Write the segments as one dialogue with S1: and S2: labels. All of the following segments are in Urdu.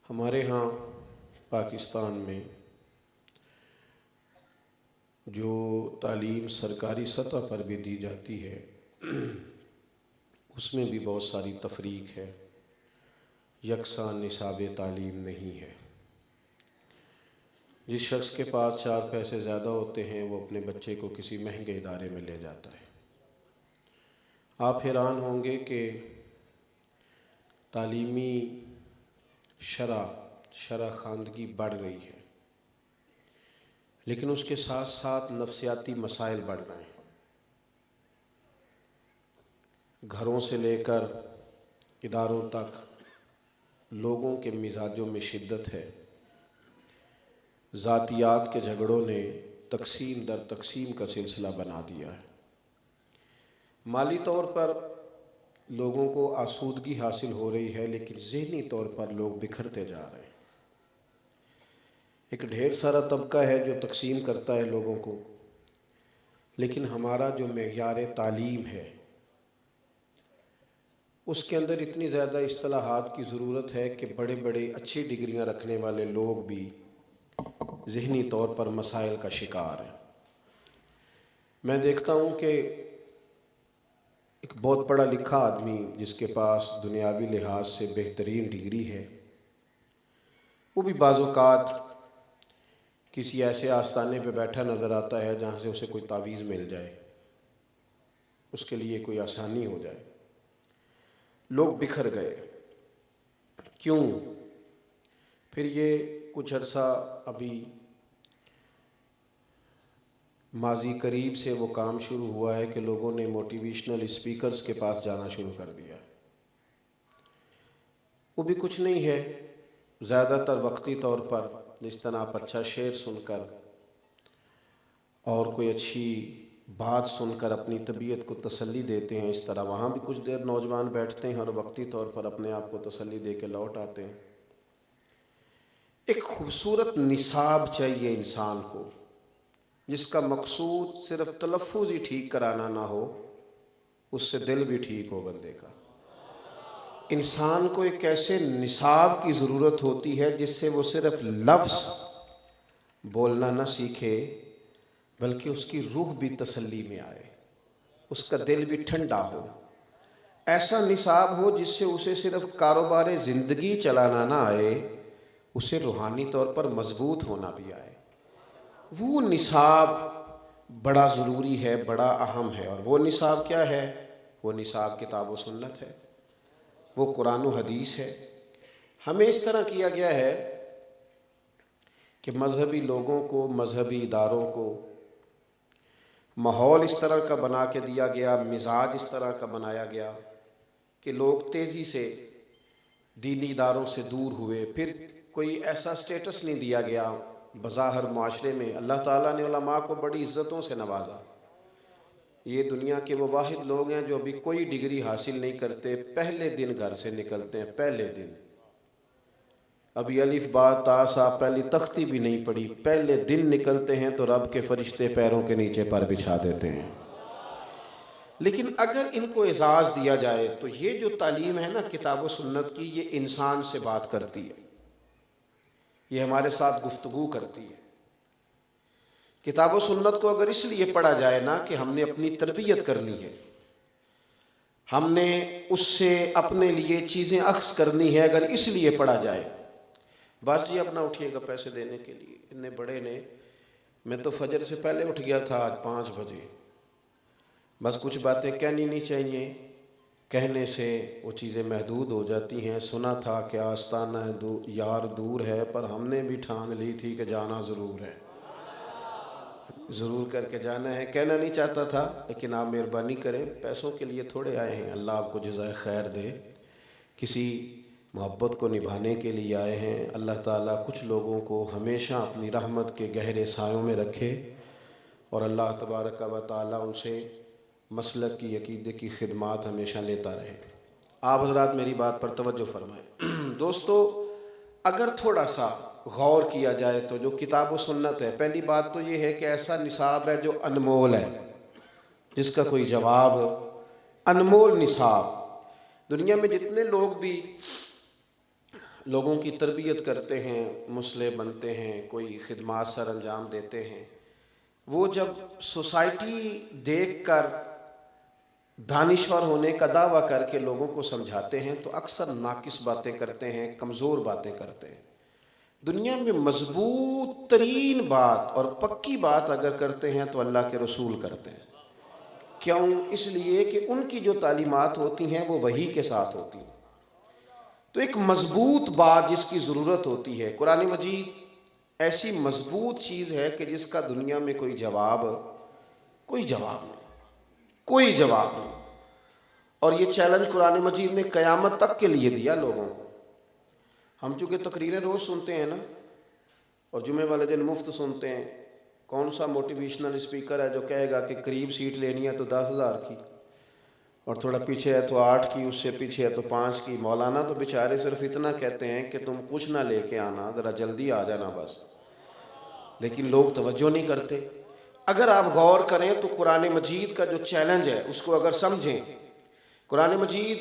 S1: ہمارے ہاں پاکستان میں جو تعلیم سرکاری سطح پر بھی دی جاتی ہے اس میں بھی بہت ساری تفریق ہے، یکساں نصاب تعلیم نہیں ہے۔ جس شخص کے پاس 4 پیسے زیادہ ہوتے ہیں وہ اپنے بچے کو کسی مہنگے ادارے میں لے جاتا ہے۔ آپ حیران ہوں گے کہ تعلیمی شرح خواندگی بڑھ رہی ہے، لیکن اس کے ساتھ ساتھ نفسیاتی مسائل بڑھ رہے ہیں۔ گھروں سے لے کر اداروں تک لوگوں کے مزاجوں میں شدت ہے۔ ذاتیات کے جھگڑوں نے تقسیم در تقسیم کا سلسلہ بنا دیا ہے۔ مالی طور پر لوگوں کو آسودگی حاصل ہو رہی ہے، لیکن ذہنی طور پر لوگ بکھرتے جا رہے ہیں۔ ایک ڈھیر سارا طبقہ ہے جو تقسیم کرتا ہے لوگوں کو، لیکن ہمارا جو معیار تعلیم ہے اس کے اندر اتنی زیادہ اصطلاحات کی ضرورت ہے کہ بڑے بڑے اچھی ڈگریاں رکھنے والے لوگ بھی ذہنی طور پر مسائل کا شکار ہیں۔ میں دیکھتا ہوں کہ ایک بہت پڑھا لکھا آدمی جس کے پاس دنیاوی لحاظ سے بہترین ڈگری ہے، وہ بھی بعض اوقات کسی ایسے آستانے پہ بیٹھا نظر آتا ہے جہاں سے اسے کوئی تعویذ مل جائے، اس کے لیے کوئی آسانی ہو جائے۔ لوگ بکھر گئے۔ کیوں؟ پھر یہ کچھ عرصہ ابھی ماضی قریب سے وہ کام شروع ہوا ہے کہ لوگوں نے موٹیویشنل اسپیکرز کے پاس جانا شروع کر دیا۔ وہ بھی کچھ نہیں ہے، زیادہ تر وقتی طور پر جس طرح آپ اچھا شعر سن کر اور کوئی اچھی بات سن کر اپنی طبیعت کو تسلی دیتے ہیں، اس طرح وہاں بھی کچھ دیر نوجوان بیٹھتے ہیں اور وقتی طور پر اپنے آپ کو تسلی دے کے لوٹ آتے ہیں۔ ایک خوبصورت نصاب چاہیے انسان کو، جس کا مقصود صرف تلفظ ہی ٹھیک کرانا نہ ہو، اس سے دل بھی ٹھیک ہو بندے کا۔ انسان کو ایک ایسے نصاب کی ضرورت ہوتی ہے جس سے وہ صرف لفظ بولنا نہ سیکھے بلکہ اس کی روح بھی تسلی میں آئے، اس کا دل بھی ٹھنڈا ہو۔ ایسا نصاب ہو جس سے اسے صرف کاروبار زندگی چلانا نہ آئے، اسے روحانی طور پر مضبوط ہونا بھی آئے۔ وہ نصاب بڑا ضروری ہے، بڑا اہم ہے، اور وہ نصاب کیا ہے؟ وہ نصاب کتاب و سنت ہے، وہ قرآن و حدیث ہے۔ ہمیں اس طرح کیا گیا ہے کہ مذہبی لوگوں کو، مذہبی اداروں کو ماحول اس طرح کا بنا کے دیا گیا، مزاج اس طرح کا بنایا گیا کہ لوگ تیزی سے دینی اداروں سے دور ہوئے۔ پھر کوئی ایسا سٹیٹس نہیں دیا گیا بظاہر معاشرے میں۔ اللہ تعالیٰ نے علماء کو بڑی عزتوں سے نوازا۔ یہ دنیا کے وہ واحد لوگ ہیں جو ابھی کوئی ڈگری حاصل نہیں کرتے، پہلے دن گھر سے نکلتے ہیں، پہلے دن ابھی الف با تا سا پہلی تختی بھی نہیں پڑی، پہلے دن نکلتے ہیں تو رب کے فرشتے پیروں کے نیچے پر بچھا دیتے ہیں۔ لیکن اگر ان کو اعزاز دیا جائے تو یہ جو تعلیم ہے نا کتاب و سنت کی، یہ انسان سے بات کرتی ہے، یہ ہمارے ساتھ گفتگو کرتی ہے۔ کتاب و سنت کو اگر اس لیے پڑھا جائے نا کہ ہم نے اپنی تربیت کرنی ہے، ہم نے اس سے اپنے لیے چیزیں اخذ کرنی ہے، اگر اس لیے پڑھا جائے، بس جی اپنا اٹھیے گا پیسے دینے کے لیے، اتنے بڑے نے، میں تو فجر سے پہلے اٹھ گیا تھا آج 5 بجے، بس کچھ باتیں کہنی نہیں چاہیے، کہنے سے وہ چیزیں محدود ہو جاتی ہیں۔ سنا تھا کہ آستانہ یار دور ہے، پر ہم نے بھی ٹھان لی تھی کہ جانا ضرور ہے، ضرور کر کے جانا ہے۔ کہنا نہیں چاہتا تھا، لیکن آپ مہربانی کریں، پیسوں کے لیے تھوڑے آئے ہیں، اللہ آپ کو جزائے خیر دے، کسی محبت کو نبھانے کے لیے آئے ہیں۔ اللہ تعالیٰ کچھ لوگوں کو ہمیشہ اپنی رحمت کے گہرے سایوں میں رکھے، اور اللہ تبارک و تعالیٰ ان سے مسلک کی عقیدے کی خدمات ہمیشہ لیتا رہے۔ آپ حضرات میری بات پر توجہ فرمائیں۔ دوستو، اگر تھوڑا سا غور کیا جائے تو جو کتاب و سنت ہے، پہلی بات تو یہ ہے کہ ایسا نصاب ہے جو انمول ہے، جس کا کوئی جواب، انمول نصاب۔ دنیا میں جتنے لوگ بھی لوگوں کی تربیت کرتے ہیں، مصلح بنتے ہیں، کوئی خدمات سر انجام دیتے ہیں، وہ جب سوسائٹی دیکھ کر دانشور ہونے کا دعویٰ کر کے لوگوں کو سمجھاتے ہیں تو اکثر ناقص باتیں کرتے ہیں، کمزور باتیں کرتے ہیں۔ دنیا میں مضبوط ترین بات اور پکی بات اگر کرتے ہیں تو اللہ کے رسول کرتے ہیں۔ کیوں؟ اس لیے کہ ان کی جو تعلیمات ہوتی ہیں وہ وحی کے ساتھ ہوتی ہیں۔ تو ایک مضبوط بات جس کی ضرورت ہوتی ہے، قرآن مجید ایسی مضبوط چیز ہے کہ جس کا دنیا میں کوئی جواب نہیں۔ اور یہ چیلنج قرآن مجید نے قیامت تک کے لیے دیا لوگوں کو۔ ہم چونکہ تقریریں روز سنتے ہیں نا، اور جمعے والے دن مفت سنتے ہیں، کون سا موٹیویشنل اسپیکر ہے جو کہے گا کہ قریب سیٹ لینی ہے تو 10,000 کی، اور تھوڑا پیچھے ہے تو 8 کی، اس سے پیچھے ہے تو 5 کی۔ مولانا تو بیچارے صرف اتنا کہتے ہیں کہ تم کچھ نہ لے کے آنا، ذرا جلدی آ جانا بس، لیکن لوگ توجہ نہیں کرتے۔ اگر آپ غور کریں تو قرآن مجید کا جو چیلنج ہے اس کو اگر سمجھیں، قرآن مجید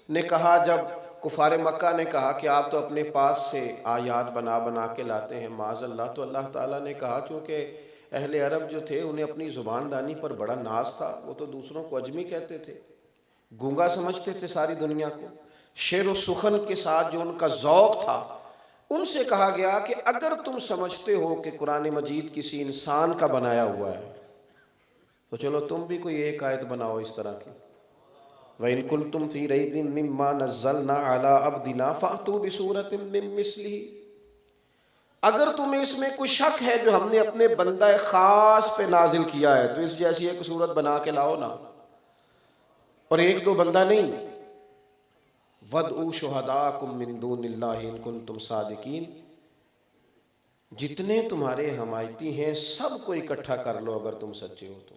S1: نے کہا، جب کفار مکہ نے کہا کہ آپ تو اپنے پاس سے آیات بنا بنا کے لاتے ہیں معاذ اللہ، تو اللہ تعالیٰ نے کہا چونکہ اہل عرب جو تھے انہیں اپنی زبان دانی پر بڑا ناز تھا، وہ تو دوسروں کو اجمی کہتے تھے، گونگا سمجھتے تھے ساری دنیا کو، شعر و سخن کے ساتھ جو ان کا ذوق تھا، ان سے کہا گیا کہ اگر تم سمجھتے ہو کہ قرآن مجید کسی انسان کا بنایا ہوا ہے تو چلو تم بھی کوئی ایک آیت بناؤ اس طرح کی۔ وَإِن كُنتُمْ فِي رَيْبٍ مِّمَّا نَزَّلْنَا عَلَىٰ عَبْدِنَا فَأْتُوا بِسُورَةٍ مِّن مِّثْلِهِ، اگر تمہیں اس میں کوئی شک ہے جو ہم نے اپنے بندہ خاص پہ نازل کیا ہے تو اس جیسی ایک صورت بنا کے لاؤ نا، اور ایک دو بندہ نہیں۔ وَادْعُوا شُهَدَاءَكُم مِّن دُونِ اللَّهِ إِن كُنتُمْ صَادِقِينَ، جتنے تمہارے حمایتی ہیں سب کو اکٹھا کر لو اگر تم سچے ہو تو،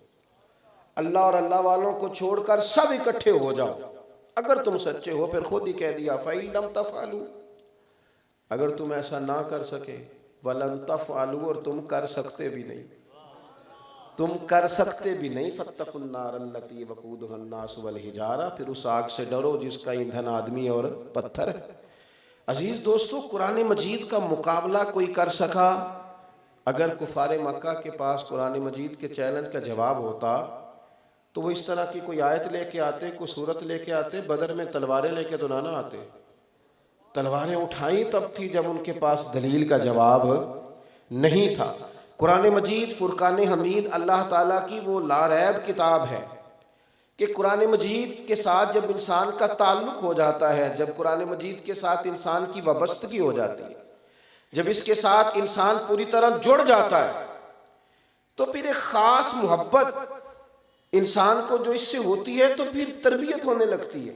S1: اللہ اور اللہ والوں کو چھوڑ کر سب اکٹھے ہو جاؤ اگر تم سچے ہو۔ پھر خود ہی کہہ دیا فَإِن لَمْ تَفْعَلُوا، اگر تم ایسا نہ کر سکے، وَلَن تَفْعَلُوا، اور تم کر سکتے بھی نہیں، فَاتَّقُوا النَّارَ الَّتِي وَقُودُهَا النَّاسُ وَالْحِجَارَةُ، پھر اس آگ سے ڈرو جس کا ایندھن آدمی اور پتھر ہے۔ عزیز دوستو، قرآن مجید کا مقابلہ کوئی کر سکا؟ اگر کفار مکہ کے پاس قرآن مجید کے چیلنج کا جواب ہوتا تو وہ اس طرح کی کوئی آیت لے کے آتے، کوئی صورت لے کے آتے؟ بدر میں تلواریں لے کے تو نہ آتے، تلواریں اٹھائیں تب تھی جب ان کے پاس دلیل کا جواب نہیں تھا۔ قرآن مجید فرقان حمید اللہ تعالیٰ کی وہ لا ریب کتاب ہے کہ قرآن مجید کے ساتھ جب انسان کا تعلق ہو جاتا ہے، جب قرآن مجید کے ساتھ انسان کی وابستگی ہو جاتی ہے، جب اس کے ساتھ انسان پوری طرح جڑ جاتا ہے، تو پھر ایک خاص محبت انسان کو جو اس سے ہوتی ہے تو پھر تربیت ہونے لگتی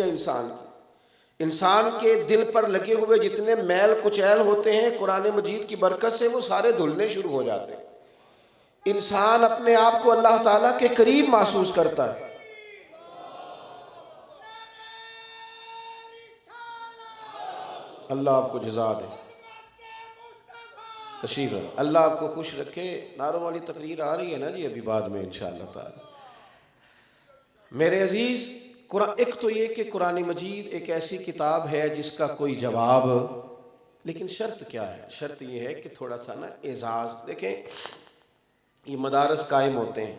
S1: ہے انسان کی۔ انسان کے دل پر لگے ہوئے جتنے میل کچیل ہوتے ہیں قرآن مجید کی برکت سے وہ سارے دھلنے شروع ہو جاتے ہیں۔ انسان اپنے آپ کو اللہ تعالیٰ کے قریب محسوس کرتا ہے۔ اللہ آپ کو جزا دے، تشریف ہے، اللہ آپ کو خوش رکھے۔ نعروں والی تقریر آ رہی ہے نا جی ابھی بعد میں انشاءاللہ تعالی۔ میرے عزیز، ایک تو یہ کہ قرآن مجید ایک ایسی کتاب ہے جس کا کوئی جواب، لیکن شرط کیا ہے؟ شرط یہ ہے کہ تھوڑا سا نا اعزاز۔ دیکھیں یہ مدارس قائم ہوتے ہیں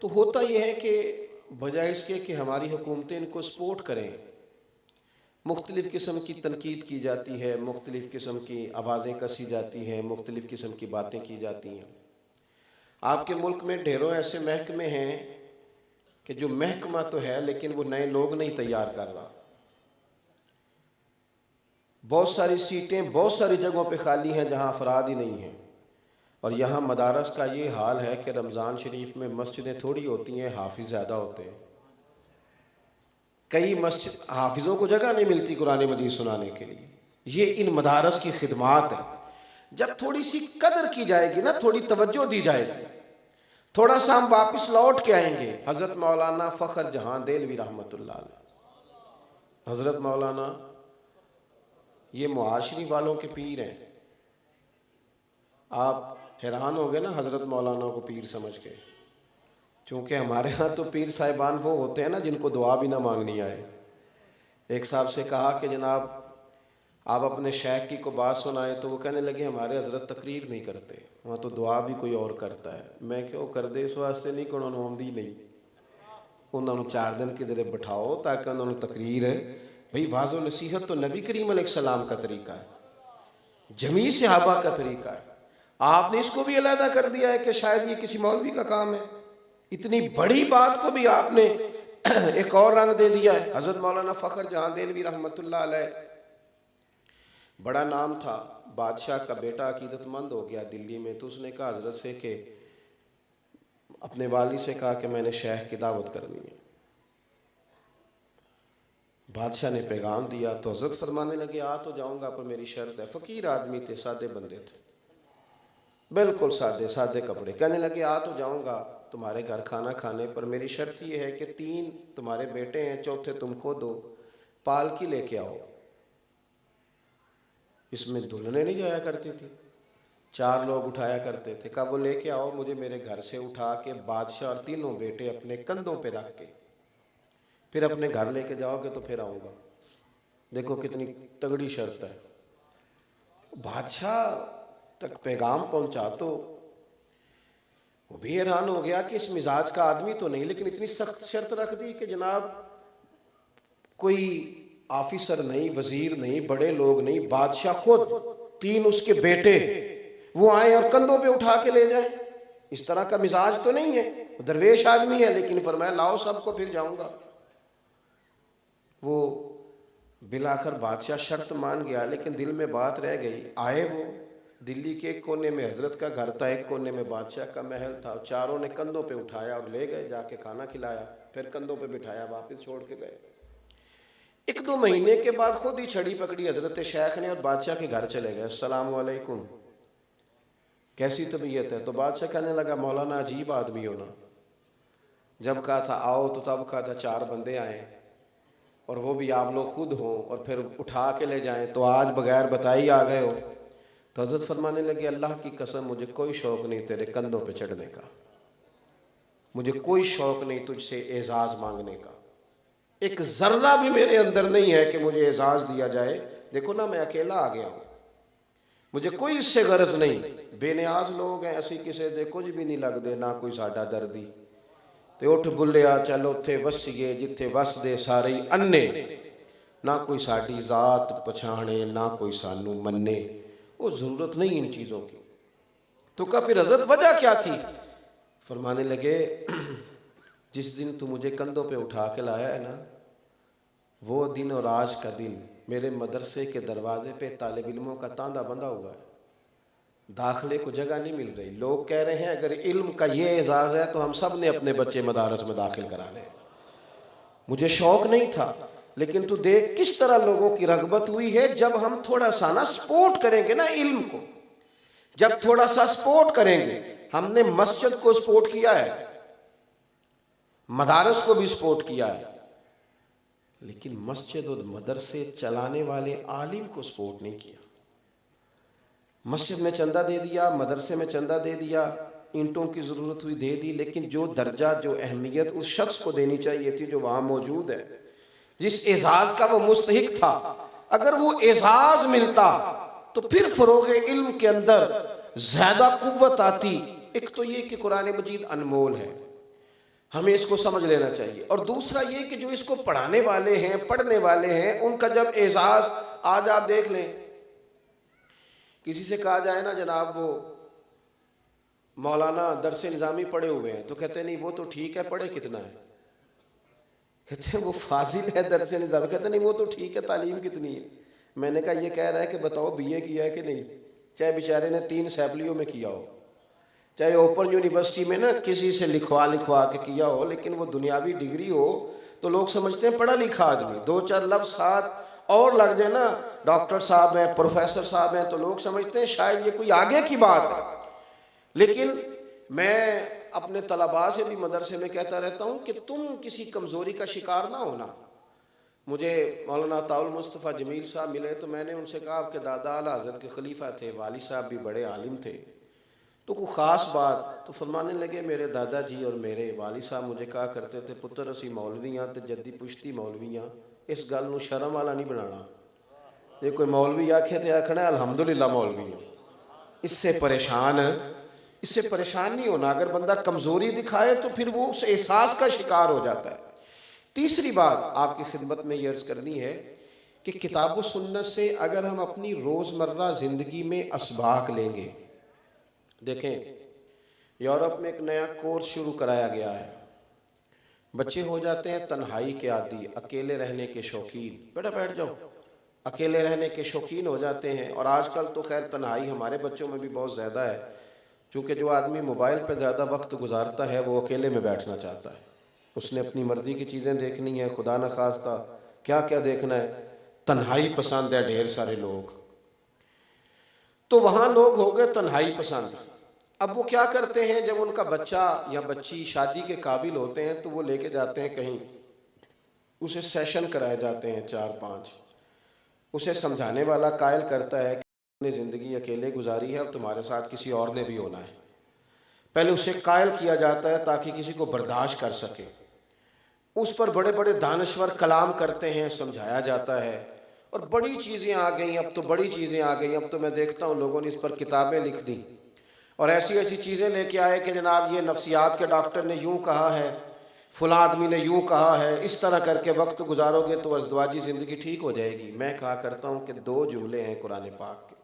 S1: تو ہوتا یہ ہے کہ بجائے اس کے کہ ہماری حکومتیں ان کو سپورٹ کریں، مختلف قسم کی تنقید کی جاتی ہے، مختلف قسم کی آوازیں کسی جاتی ہیں، مختلف قسم کی باتیں کی جاتی ہیں۔ آپ کے ملک میں ڈھیروں ایسے محکمے ہیں کہ جو محکمہ تو ہے لیکن وہ نئے لوگ نہیں تیار کر رہا۔ بہت ساری سیٹیں بہت ساری جگہوں پہ خالی ہیں جہاں افراد ہی نہیں ہیں، اور یہاں مدارس کا یہ حال ہے کہ رمضان شریف میں مسجدیں تھوڑی ہوتی ہیں، حافظ زیادہ ہوتے ہیں۔ کئی مسجد حافظوں کو جگہ نہیں ملتی قرآن مجید سنانے کے لیے۔ یہ ان مدارس کی خدمات ہے۔ جب تھوڑی سی قدر کی جائے گی نا، تھوڑی توجہ دی جائے گی، تھوڑا سا ہم واپس لوٹ کے آئیں گے۔ حضرت مولانا فخر جہاں دہلوی رحمۃ اللہ علیہ، حضرت مولانا یہ معاشری والوں کے پیر ہیں۔ آپ حیران ہو گئے نا حضرت مولانا کو پیر سمجھ کے، چونکہ ہمارے ہاں تو پیر صاحبان وہ ہوتے ہیں نا جن کو دعا بھی نہ مانگنی آئے، ایک صاحب سے کہا کہ جناب آپ اپنے شیخ کی کو بات سنائے، تو وہ کہنے لگے ہمارے حضرت تقریر نہیں کرتے، وہاں تو دعا بھی کوئی اور کرتا ہے۔ میں کیوں کر دے اس واسطے نہیں کہ انہوں نے آمدی نہیں، انہوں نے 4 دن کدھر بٹھاؤ تاکہ انہوں نے تقریر ہے۔ بھئی واضح و نصیحت تو نبی کریم علیہ السلام کا طریقہ ہے، جمیع صحابہ کا طریقہ ہے۔ آپ نے اس کو بھی علیحدہ کر دیا ہے کہ شاید یہ کسی مولوی کا کام ہے۔ اتنی بڑی بات کو بھی آپ نے ایک اور رنگ دے دیا ہے۔ حضرت مولانا فخر جہاں دہلوی رحمۃ اللہ علیہ، بڑا نام تھا، بادشاہ کا بیٹا عقیدت مند ہو گیا دلی میں، تو اس نے کہا حضرت سے کہ اپنے والی سے کہا کہ میں نے شیخ کی دعوت کرنی ہے۔ بادشاہ نے پیغام دیا تو حضرت فرمانے لگے آ تو جاؤں گا پر میری شرط ہے۔ فقیر آدمی تھے، سادے بندے تھے، بالکل سادے سادے کپڑے۔ کہنے لگے آ تو جاؤں گا تمہارے گھر کھانا کھانے، پر میری شرط یہ ہے کہ 3 تمہارے بیٹے ہیں، چوتھے تم خود ہو، پالکی لے کے آؤ۔ اس میں دلہنیں نہیں جایا کرتی تھی، 4 لوگ اٹھایا کرتے تھے۔ کہا وہ لے کے آؤ، مجھے میرے گھر سے اٹھا کے بادشاہ اور تینوں بیٹے اپنے کندھوں پہ رکھ کے پھر اپنے گھر لے کے جاؤ گے تو پھر آؤں گا۔ دیکھو کتنی تگڑی شرط ہے۔ بادشاہ تک پیغام پہنچا تو وہ بھی حیران ہو گیا کہ اس مزاج کا آدمی تو نہیں، لیکن اتنی سخت شرط رکھ دی کہ جناب کوئی آفیسر نہیں، وزیر نہیں، بڑے لوگ نہیں، بادشاہ خود 3 اس کے بیٹے وہ آئیں اور کندھوں پہ اٹھا کے لے جائیں۔ اس طرح کا مزاج تو نہیں ہے، درویش آدمی ہے، لیکن فرمایا لاؤ سب کو پھر جاؤں گا۔ وہ بالآخر بادشاہ شرط مان گیا، لیکن دل میں بات رہ گئی۔ آئے وہ دلی کے ایک کونے میں حضرت کا گھر تھا، ایک کونے میں بادشاہ کا محل تھا، چاروں نے کندھوں پہ اٹھایا اور لے گئے، جا کے کھانا کھلایا، پھر کندھوں پہ بٹھایا، واپس چھوڑ کے گئے۔ 1-2 مہینے کے بعد خود ہی چھڑی پکڑی حضرت شیخ نے اور بادشاہ کے گھر چلے گئے۔ السلام علیکم، کیسی طبیعت ہے؟ تو بادشاہ کہنے لگا مولانا عجیب آدمی ہونا، جب کہا تھا آؤ تو تب کہا تھا 4 بندے آئیں اور وہ بھی آپ لوگ خود ہوں اور پھر اٹھا کے لے جائیں، تو آج بغیر بتائی آ گئے ہو۔ تو حضرت فرمانے لگے اللہ کی قسم مجھے کوئی شوق نہیں تیرے کندھوں پہ چڑھنے کا، مجھے کوئی شوق نہیں تجھ سے اعزاز مانگنے کا، ایک ذرہ بھی میرے اندر نہیں ہے کہ مجھے اعزاز دیا جائے۔ دیکھو نا میں اکیلا آ گیا ہوں، مجھے کوئی اس سے غرض نہیں، بے نیاز لوگ ہیں، اسی کسے دے کچھ بھی نہیں لگ دے، نہ کوئی ساڈا دردی تے اٹھ بلیا چل اتھے وسیے جتھے وس دے سارے انے، نہ کوئی ساڈی ذات پچھانے نہ کوئی سانو منے، وہ ضرورت نہیں ان چیزوں کی۔ تو کہا پھر حضرت وجہ کیا تھی؟ فرمانے لگے جس دن تو مجھے کندھوں پہ اٹھا کے لایا ہے نا، وہ دن اور آج کا دن میرے مدرسے کے دروازے پہ طالب علموں کا تاندا بندھا ہوا ہے، داخلے کو جگہ نہیں مل رہی۔ لوگ کہہ رہے ہیں اگر علم کا یہ اعزاز ہے تو ہم سب نے اپنے بچے مدارس میں داخل کرانے ہیں۔ مجھے شوق نہیں تھا، لیکن تو دیکھ کس طرح لوگوں کی رغبت ہوئی ہے جب ہم تھوڑا سا نا سپورٹ کریں گے نا علم کو، جب تھوڑا سا سپورٹ کریں گے۔ ہم نے مسجد کو سپورٹ کیا ہے، مدارس کو بھی سپورٹ کیا ہے، لیکن مسجد اور مدرسے چلانے والے عالم کو سپورٹ نہیں کیا۔ مسجد میں چندہ دے دیا، مدرسے میں چندہ دے دیا، اینٹوں کی ضرورت ہوئی دے دی، لیکن جو درجہ جو اہمیت اس شخص کو دینی چاہیے تھی جو وہاں موجود ہے، جس اعزاز کا وہ مستحق تھا، اگر وہ اعزاز ملتا تو پھر فروغ علم کے اندر زیادہ قوت آتی۔ ایک تو یہ کہ قرآن مجید انمول ہے، ہمیں اس کو سمجھ لینا چاہیے، اور دوسرا یہ کہ جو اس کو پڑھانے والے ہیں، پڑھنے والے ہیں، ان کا جب اعزاز، آج آپ دیکھ لیں کسی سے کہا جائے نا جناب وہ مولانا درس نظامی پڑھے ہوئے ہیں، تو کہتے ہیں نہیں وہ تو ٹھیک ہے، پڑھے کتنا ہے؟ کہتے ہیں وہ فاضل ہے درس نظامی، کہتے ہیں نہیں وہ تو ٹھیک ہے، تعلیم کتنی ہے؟ میں نے کہا یہ کہہ رہا ہے کہ بتاؤ بی اے کیا ہے کہ نہیں، چاہے بیچارے نے 3 سیپلیوں میں کیا ہو، چاہے اوپن یونیورسٹی میں نا کسی سے لکھوا کے کیا ہو، لیکن وہ دنیاوی ڈگری ہو تو لوگ سمجھتے ہیں پڑھا لکھا آدمی، 2-4 لفظ ساتھ اور لگ جائے نا، ڈاکٹر صاحب ہیں، پروفیسر صاحب ہیں، تو لوگ سمجھتے ہیں شاید یہ کوئی آگے کی بات ہے۔ لیکن میں اپنے طلباء سے بھی مدرسے میں کہتا رہتا ہوں کہ تم کسی کمزوری کا شکار نہ ہونا۔ مجھے مولانا عطاء المصطفیٰ جمیل صاحب ملے تو میں نے ان سے کہا کہ دادا اعلیٰ حضرت کے خلیفہ تھے، والد صاحب بھی بڑے عالم تھے، تو کوئی خاص بات؟ تو فرمانے لگے میرے دادا جی اور میرے والد صاحب مجھے کہا کرتے تھے پتر اسی مولویاں تے جدی پشتی مولویاں اس گل نو شرم والا نہیں بنانا. یہ کوئی مولوی آکھے تو آکھنا ہے الحمدللہ مولوی ہے. اس سے پریشان نہیں ہونا. اگر بندہ کمزوری دکھائے تو پھر وہ اس احساس کا شکار ہو جاتا ہے. تیسری بات آپ کی خدمت میں یہ عرض کرنی ہے کہ کتاب و سنت سے اگر ہم اپنی روزمرہ زندگی میں اسباق لیں گے. دیکھیں یورپ میں ایک نیا کورس شروع کرایا گیا ہے. بچے ہو جاتے ہیں تنہائی کے عادی, اکیلے رہنے کے شوقین. بیٹھ جاؤ, اکیلے رہنے کے شوقین ہو جاتے ہیں. اور آج کل تو خیر تنہائی ہمارے بچوں میں بھی بہت زیادہ ہے, چونکہ جو آدمی موبائل پہ زیادہ وقت گزارتا ہے وہ اکیلے میں بیٹھنا چاہتا ہے. اس نے اپنی مرضی کی چیزیں دیکھنی ہے, خدا نخواستہ کیا کیا دیکھنا ہے. تنہائی پسند ہے ڈھیر سارے لوگ. تو وہاں لوگ ہو گئے تنہائی پسند. اب وہ کیا کرتے ہیں, جب ان کا بچہ یا بچی شادی کے قابل ہوتے ہیں تو وہ لے کے جاتے ہیں کہیں, اسے سیشن کرائے جاتے ہیں 4-5. اسے سمجھانے والا قائل کرتا ہے کہ نے زندگی اکیلے گزاری ہے, اب تمہارے ساتھ کسی اور نے بھی ہونا ہے. پہلے اسے قائل کیا جاتا ہے تاکہ کسی کو برداشت کر سکے. اس پر بڑے بڑے دانشور کلام کرتے ہیں, سمجھایا جاتا ہے. اور بڑی چیزیں آ گئیں, اب تو بڑی چیزیں آ گئیں. اب تو میں دیکھتا ہوں لوگوں نے اس پر کتابیں لکھ دیں اور ایسی ایسی چیزیں لے کے آئے کہ جناب یہ نفسیات کے ڈاکٹر نے یوں کہا ہے, فلاں آدمی نے یوں کہا ہے, اس طرح کر کے وقت گزارو گے تو ازدواجی زندگی ٹھیک ہو جائے گی. میں کہا کرتا ہوں کہ 2 جملے ہیں قرآن پاک کے,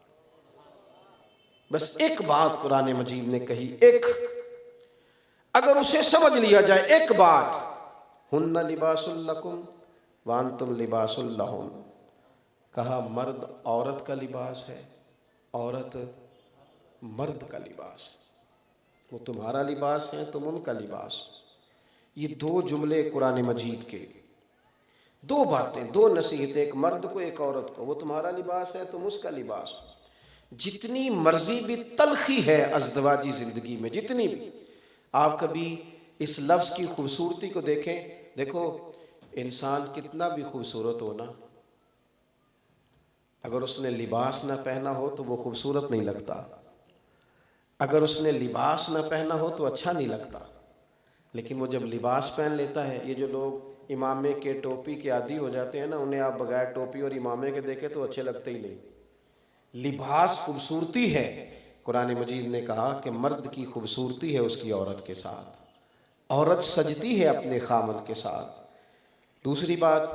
S1: بس ایک بات قرآن مجید نے کہی, ایک اگر اسے سمجھ لیا جائے, ایک بات, ہن لباس لکم وانتم لباس لہن. کہا مرد عورت کا لباس ہے, عورت مرد کا لباس. وہ تمہارا لباس ہے, تم ان کا لباس. یہ 2 جملے قرآن مجید کے, 2 باتیں, 2 نصیحتیں, ایک مرد کو ایک عورت کو. وہ تمہارا لباس ہے, تم اس کا لباس. جتنی مرضی بھی تلخی ہے ازدواجی زندگی میں, جتنی بھی, آپ کبھی اس لفظ کی خوبصورتی کو دیکھیں. دیکھو انسان کتنا بھی خوبصورت ہونا, اگر اس نے لباس نہ پہنا ہو تو وہ خوبصورت نہیں لگتا. اگر اس نے لباس نہ پہنا ہو تو اچھا نہیں لگتا. لیکن وہ جب لباس پہن لیتا ہے, یہ جو لوگ امامے کے ٹوپی کے عادی ہو جاتے ہیں نا, انہیں آپ بغیر ٹوپی اور امامے کے دیکھے تو اچھے لگتے ہی نہیں. لباس خوبصورتی ہے. قرآن مجید نے کہا کہ مرد کی خوبصورتی ہے اس کی عورت کے ساتھ, عورت سجتی ہے اپنے خامد کے ساتھ. دوسری بات,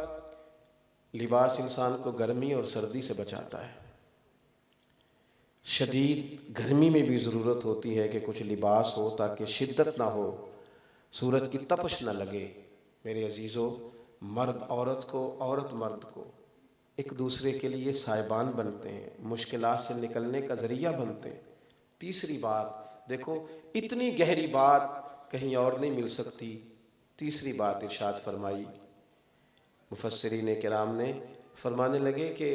S1: لباس انسان کو گرمی اور سردی سے بچاتا ہے. شدید گرمی میں بھی ضرورت ہوتی ہے کہ کچھ لباس ہو تاکہ شدت نہ ہو, سورج کی تپش نہ لگے. میرے عزیزو, مرد عورت کو, عورت مرد کو ایک دوسرے کے لیے سائبان بنتے ہیں, مشکلات سے نکلنے کا ذریعہ بنتے ہیں. تیسری بات دیکھو, اتنی گہری بات کہیں اور نہیں مل سکتی. تیسری بات ارشاد فرمائی مفسرین کرام نے, فرمانے لگے کہ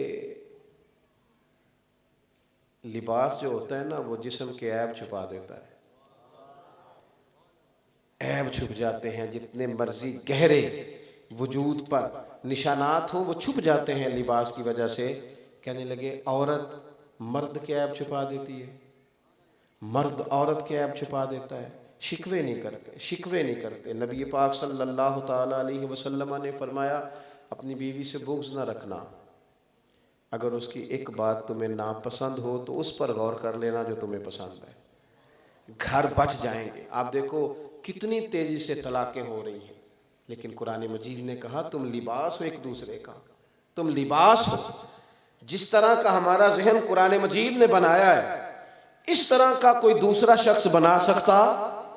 S1: لباس جو ہوتا ہے نا وہ جسم کے عیب چھپا دیتا ہے. عیب چھپ جاتے ہیں, جتنے مرضی گہرے وجود پر نشانات ہوں وہ چھپ جاتے ہیں لباس کی وجہ سے. کہنے لگے عورت مرد کے عیب چھپا دیتی ہے, مرد عورت کے عیب چھپا دیتا ہے. شکوے نہیں کرتے. نبی پاک صلی اللہ تعالی علیہ وسلم نے فرمایا اپنی بیوی سے بغض نہ رکھنا, اگر اس کی ایک بات تمہیں ناپسند ہو تو اس پر غور کر لینا جو تمہیں پسند ہے, گھر بچ جائیں گے. آپ دیکھو کتنی تیزی سے طلاقیں ہو رہی ہیں, لیکن قرآن مجید نے کہا تم لباس ہو ایک دوسرے کا, تم لباس ہو. جس طرح کا ہمارا ذہن قرآن مجید نے بنایا ہے اس طرح کا کوئی دوسرا شخص بنا سکتا,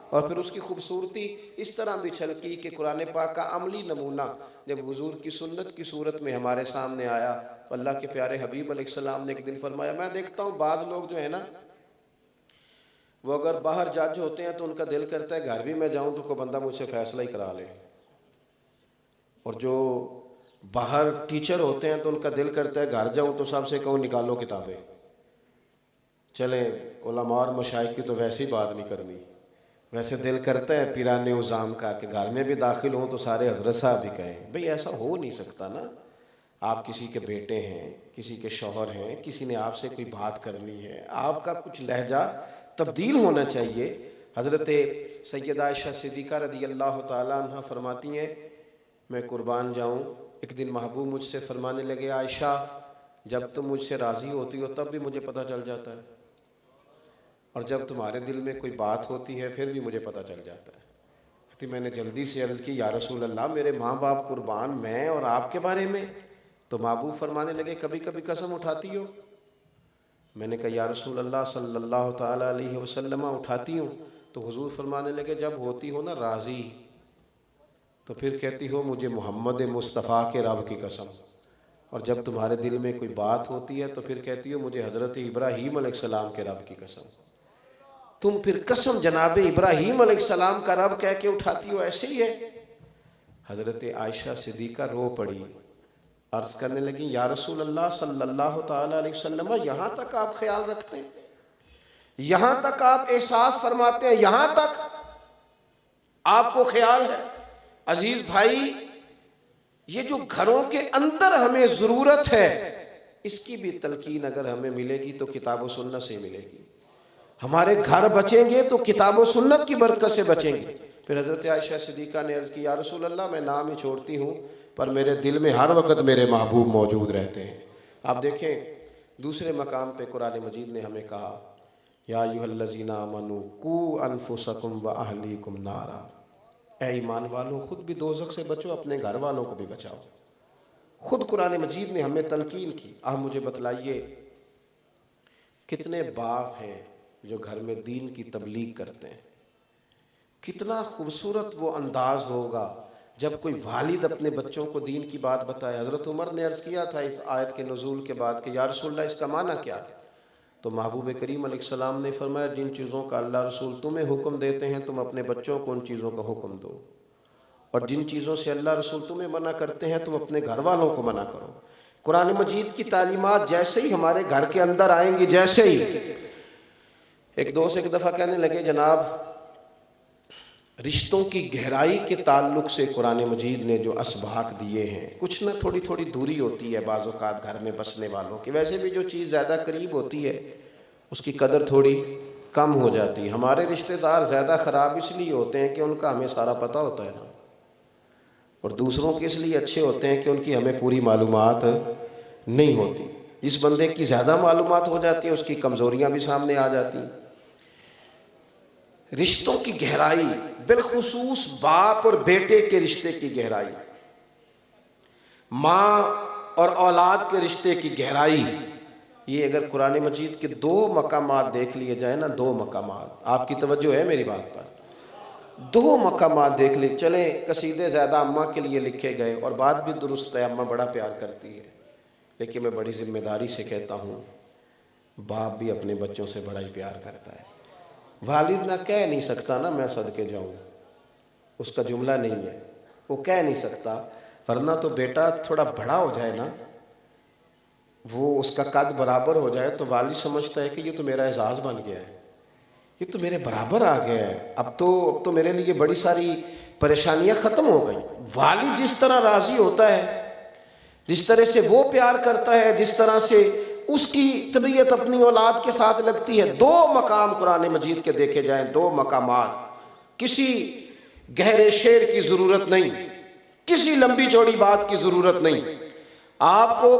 S1: اور پھر اس کی خوبصورتی اس طرح بھی چھلکی کہ قرآن پاک کا عملی نمونہ جب حضور کی سنت کی صورت میں ہمارے سامنے آیا تو اللہ کے پیارے حبیب علیہ السلام نے ایک دن فرمایا, میں دیکھتا ہوں بعض لوگ جو ہے نا وہ اگر باہر جج ہوتے ہیں تو ان کا دل کرتا ہے گھر بھی میں جاؤں تو کوئی بندہ مجھ سے فیصلہ ہی کرا لے, اور جو باہر ٹیچر ہوتے ہیں تو ان کا دل کرتا ہے گھر جاؤں تو سب سے کہوں نکالو کتابیں. چلیں علماء اور مشائخ کی تو ویسے ہی بات نہیں کرنی, ویسے دل کرتا ہے پیران عظام کا کہ گھر میں بھی داخل ہوں تو سارے حضرت صاحب بھی کہیں. بھئی ایسا ہو نہیں سکتا نا, آپ کسی کے بیٹے ہیں, کسی کے شوہر ہیں, کسی نے آپ سے کوئی بات کرنی ہے, آپ کا کچھ لہجہ تبدیل ہونا چاہیے. حضرت سیدہ عائشہ صدیقہ رضی اللہ تعالیٰ عنہ فرماتی ہیں میں قربان جاؤں ایک دن محبوب مجھ سے فرمانے لگے عائشہ جب تم مجھ سے راضی ہوتی ہو تب بھی مجھے پتہ چل جاتا ہے، اور جب تمہارے دل میں کوئی بات ہوتی ہے پھر بھی مجھے پتہ چل جاتا ہے۔ تو میں نے جلدی سے عرض کی یا رسول اللہ میرے ماں باپ قربان، میں اور آپ کے بارے میں؟ تو محبوب فرمانے لگے کبھی کبھی قسم اٹھاتی ہو؟ میں نے کہا یا رسول اللہ صلی اللہ تعالیٰ علیہ وسلم اٹھاتی ہوں۔ تو حضور فرمانے لگے جب ہوتی ہو نا راضی تو پھر کہتی ہو مجھے محمد مصطفیٰ کے رب کی قسم، اور جب تمہارے دل میں کوئی بات ہوتی ہے تو پھر کہتی ہو مجھے حضرت ابراہیم علیہ السلام کے رب کی قسم۔ تم پھر قسم جناب ابراہیم علیہ السلام کا رب کہہ کے اٹھاتی ہو، ایسے ہی ہے؟ حضرت عائشہ صدیقہ رو پڑی، عرض کرنے لگی یا رسول اللہ صلی اللہ تعالیٰ علیہ وسلم یہاں تک آپ خیال رکھتے ہیں، یہاں تک آپ احساس فرماتے ہیں، یہاں تک آپ کو خیال ہے؟ عزیز بھائی، یہ جو گھروں کے اندر ہمیں ضرورت ہے اس کی بھی تلقین اگر ہمیں ملے گی تو کتاب و سنت سے ملے گی۔ ہمارے گھر بچیں گے تو کتاب و سنت کی برکت سے بچیں گے۔ پھر حضرت عائشہ صدیقہ نے عرض کی یا رسول اللہ میں نام ہی چھوڑتی ہوں پر میرے دل میں ہر وقت میرے محبوب موجود رہتے ہیں۔ آپ دیکھیں دوسرے مقام پہ قرآن مجید نے ہمیں کہا یا ایھا الذین آمنوا قوا انفسکم واہلیکم نارا، اے ایمان والو خود بھی دوزخ سے بچو، اپنے گھر والوں کو بھی بچاؤ۔ خود قرآن مجید نے ہمیں تلقین کی۔ آپ مجھے بتلائیے کتنے باپ ہیں جو گھر میں دین کی تبلیغ کرتے ہیں؟ کتنا خوبصورت وہ انداز ہوگا جب کوئی والد اپنے بچوں کو دین کی بات بتائے۔ حضرت عمر نے عرض کیا تھا اس آیت کے نزول کے بعد کہ یا رسول اللہ اس کا معنی کیا ہے؟ تو محبوب کریم علیہ السلام نے فرمایا جن چیزوں کا اللہ رسول تمہیں حکم دیتے ہیں تم اپنے بچوں کو ان چیزوں کا حکم دو، اور جن چیزوں سے اللہ رسول تمہیں منع کرتے ہیں تم اپنے گھر والوں کو منع کرو۔ قرآن مجید کی تعلیمات جیسے ہی ہمارے گھر کے اندر آئیں گی، جیسے ہی ایک دوست ایک دفعہ کہنے لگے جناب رشتوں کی گہرائی کے تعلق سے قرآن مجید نے جو اسباق دیے ہیں، کچھ نہ تھوڑی تھوڑی دوری ہوتی ہے بعض اوقات گھر میں بسنے والوں کی، ویسے بھی جو چیز زیادہ قریب ہوتی ہے اس کی قدر تھوڑی کم ہو جاتی ہے۔ ہمارے رشتہ دار زیادہ خراب اس لیے ہوتے ہیں کہ ان کا ہمیں سارا پتہ ہوتا ہے نا، اور دوسروں کے اس لیے اچھے ہوتے ہیں کہ ان کی ہمیں پوری معلومات نہیں ہوتی۔ جس بندے کی زیادہ معلومات ہو جاتی ہیں اس کی کمزوریاں بھی سامنے آ جاتی ہیں۔ رشتوں کی گہرائی، بالخصوص باپ اور بیٹے کے رشتے کی گہرائی، ماں اور اولاد کے رشتے کی گہرائی، یہ اگر قرآن مجید کے دو مقامات دیکھ لیے جائیں نا، دو مقامات، آپ کی توجہ ہے میری بات پر؟ دو مقامات دیکھ لیں۔ چلیں قصیدے زیادہ اماں کے لیے لکھے گئے اور بات بھی درست ہے، اماں بڑا پیار کرتی ہے، لیکن میں بڑی ذمہ داری سے کہتا ہوں باپ بھی اپنے بچوں سے بڑا ہی پیار کرتا ہے۔ والد نہ کہہ نہیں سکتا نا میں صدقے جاؤں، اس کا جملہ نہیں ہے، وہ کہہ نہیں سکتا، ورنہ تو بیٹا تھوڑا بڑا ہو جائے نا، وہ اس کا قد برابر ہو جائے تو والد سمجھتا ہے کہ یہ تو میرا اعزاز بن گیا ہے، یہ تو میرے برابر آ گیا ہے، اب تو میرے لیے بڑی ساری پریشانیاں ختم ہو گئی۔ والد جس طرح راضی ہوتا ہے، جس طرح سے وہ پیار کرتا ہے، جس طرح سے اس کی طبیعت اپنی اولاد کے ساتھ لگتی ہے۔ دو مقام قرآن مجید کے دیکھے جائیں، دو مقامات، کسی گہرے شعر کی ضرورت نہیں، کسی لمبی چوڑی بات کی ضرورت نہیں، آپ کو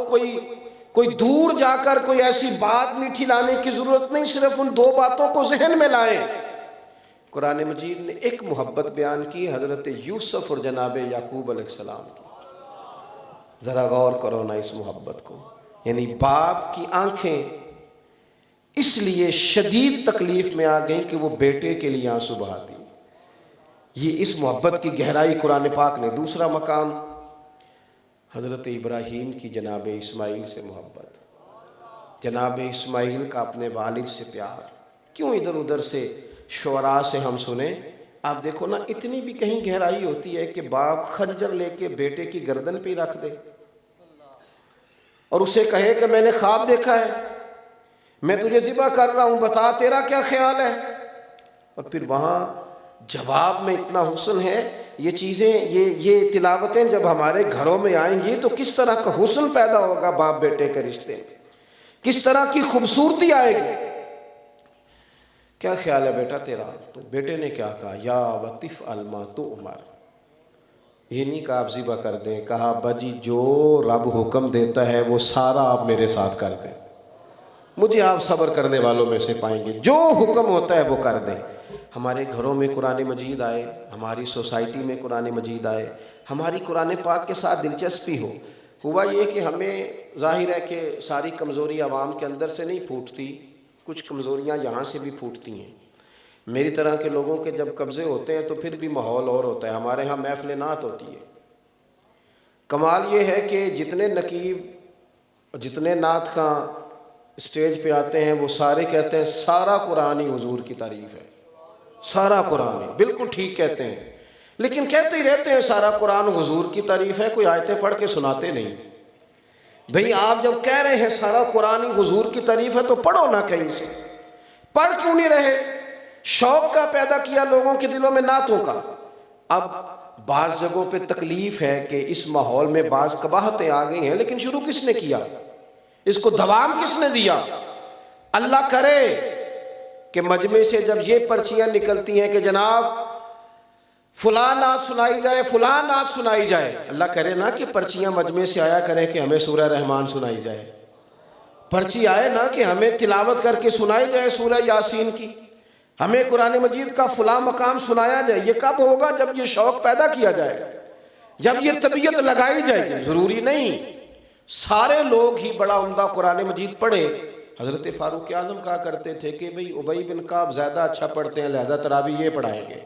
S1: کوئی دور جا کر کوئی ایسی بات میٹھی لانے کی ضرورت نہیں، صرف ان دو باتوں کو ذہن میں لائیں۔ قرآن مجید نے ایک محبت بیان کی حضرت یوسف اور جناب یعقوب علیہ السلام کی، ذرا غور کرو نا اس محبت کو، یعنی باپ کی آنکھیں اس لیے شدید تکلیف میں آ گئیں کہ وہ بیٹے کے لیے آنسو بہاتی۔ یہ اس محبت کی گہرائی قرآن پاک نے۔ دوسرا مقام حضرت ابراہیم کی جناب اسماعیل سے محبت، جناب اسماعیل کا اپنے والد سے پیار۔ کیوں ادھر ادھر سے شعراء سے ہم سنیں؟ آپ دیکھو نا اتنی بھی کہیں گہرائی ہوتی ہے کہ باپ خنجر لے کے بیٹے کی گردن پہ رکھ دے اور اسے کہے کہ میں نے خواب دیکھا ہے، میں تجھے ذبح کر رہا ہوں، بتا تیرا کیا خیال ہے؟ اور پھر وہاں جواب میں اتنا حسن ہے۔ یہ چیزیں یہ تلاوتیں جب ہمارے گھروں میں آئیں گی تو کس طرح کا حسن پیدا ہوگا باپ بیٹے کے رشتے میں، کس طرح کی خوبصورتی آئے گی۔ کیا خیال ہے بیٹا تیرا؟ تو بیٹے نے کیا کہا، یا وطف الما تؤمر، یہ نہیں کہا آپ ذبح کر دیں، کہا ابا جی جو رب حکم دیتا ہے وہ سارا آپ میرے ساتھ کر دیں، مجھے آپ صبر کرنے والوں میں سے پائیں گے، جو حکم ہوتا ہے وہ کر دیں۔ ہمارے گھروں میں قرآن مجید آئے، ہماری سوسائٹی میں قرآن مجید آئے، ہماری قرآن پاک کے ساتھ دلچسپی ہو۔ ہوا یہ کہ ہمیں ظاہر ہے کہ ساری کمزوری عوام کے اندر سے نہیں پھوٹتی، کچھ کمزوریاں یہاں سے بھی پھوٹتی ہیں۔ میری طرح کے لوگوں کے جب قبضے ہوتے ہیں تو پھر بھی ماحول اور ہوتا ہے۔ ہمارے ہاں محفل نعت ہوتی ہے، کمال یہ ہے کہ جتنے نقیب جتنے نعت خواں اسٹیج پہ آتے ہیں وہ سارے کہتے ہیں سارا قرآن ہی حضور کی تعریف ہے، سارا قرآن ہی، بالکل ٹھیک کہتے ہیں، لیکن کہتے ہی رہتے ہیں سارا قرآن حضور کی تعریف ہے، کوئی آیتیں پڑھ کے سناتے نہیں۔ بھئی آپ جب کہہ رہے ہیں سارا قرآن ہی حضور کی تعریف ہے تو پڑھو نہ کہیں سے، پڑھ کیوں نہیں رہے؟ شوق کا پیدا کیا لوگوں کے دلوں میں نعتوں کا۔ اب بعض جگہوں پہ تکلیف ہے کہ اس ماحول میں بعض قباحتیں آ گئی ہیں، لیکن شروع کس نے کیا؟ اس کو دوام کس نے دیا؟ اللہ کرے کہ مجمع سے جب یہ پرچیاں نکلتی ہیں کہ جناب فلاں نعت سنائی جائے، فلاں نعت سنائی جائے، اللہ کرے نا کہ پرچیاں مجمع سے آیا کریں کہ ہمیں سورہ رحمان سنائی جائے، پرچی آئے نا کہ ہمیں تلاوت کر کے سنائی جائے سورہ یاسین کی، ہمیں قرآن مجید کا فلاں مقام سنایا جائے۔ یہ کب ہوگا؟ جب یہ شوق پیدا کیا جائے گا، جب یہ طبیعت لگائی جائے گی۔ ضروری نہیں سارے لوگ ہی بڑا عمدہ قرآن مجید پڑھے۔ حضرت فاروق اعظم کہا کرتے تھے کہ بھئی ابی بن کعب زیادہ اچھا پڑھتے ہیں لہذا تراویح یہ پڑھائیں گے۔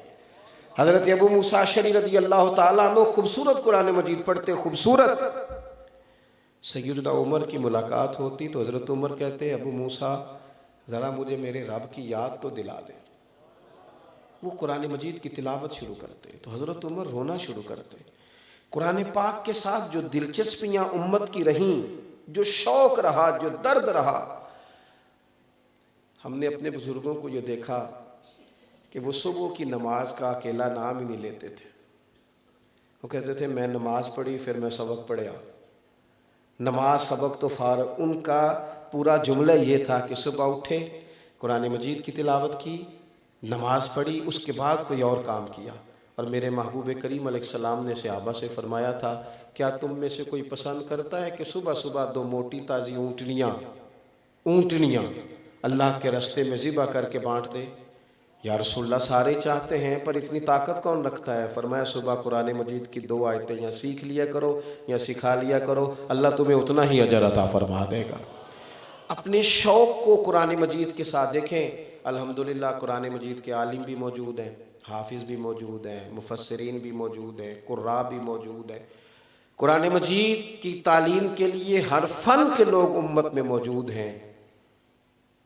S1: حضرت ابو موسیٰ اشعری رضی اللہ تعالیٰ عنہ خوبصورت قرآن مجید پڑھتے، خوبصورت۔ سیدنا عمر کی ملاقات ہوتی تو حضرت عمر کہتے ابو موسیٰ ذرا مجھے میرے رب کی یاد تو دلا دے۔ وہ قرآن مجید کی تلاوت شروع کرتے تو حضرت عمر رونا شروع کرتے۔ قرآن پاک کے ساتھ جو دلچسپیاں امت کی رہیں، جو شوق رہا، جو درد رہا، ہم نے اپنے بزرگوں کو یہ دیکھا کہ وہ صبح کی نماز کا اکیلا نام ہی نہیں لیتے تھے۔ وہ کہتے تھے میں نماز پڑھی پھر میں سبق پڑھیا، نماز سبق تو فارغ۔ ان کا پورا جملہ یہ تھا کہ صبح اٹھے، قرآن مجید کی تلاوت کی، نماز پڑھی، اس کے بعد کوئی اور کام کیا۔ اور میرے محبوب کریم علیہ السلام نے صحابہ سے فرمایا تھا کیا تم میں سے کوئی پسند کرتا ہے کہ صبح صبح دو موٹی تازی اونٹنیاں اللہ کے راستے میں ذبح کر کے بانٹ دے؟ یا رسول اللہ سارے چاہتے ہیں پر اتنی طاقت کون رکھتا ہے؟ فرمایا صبح قرآن مجید کی 2 آیتیں یا سیکھ لیا کرو یا سکھا لیا کرو، اللہ تمہیں اتنا ہی اجر عطا فرما دے گا۔ اپنے شوق کو قرآن مجید کے ساتھ دیکھیں۔ الحمدللہ قرآن مجید کے عالم بھی موجود ہیں، حافظ بھی موجود ہیں، مفسرین بھی موجود ہیں، قراء بھی موجود ہیں۔ قرآن مجید کی تعلیم کے لیے ہر فن کے لوگ امت میں موجود ہیں۔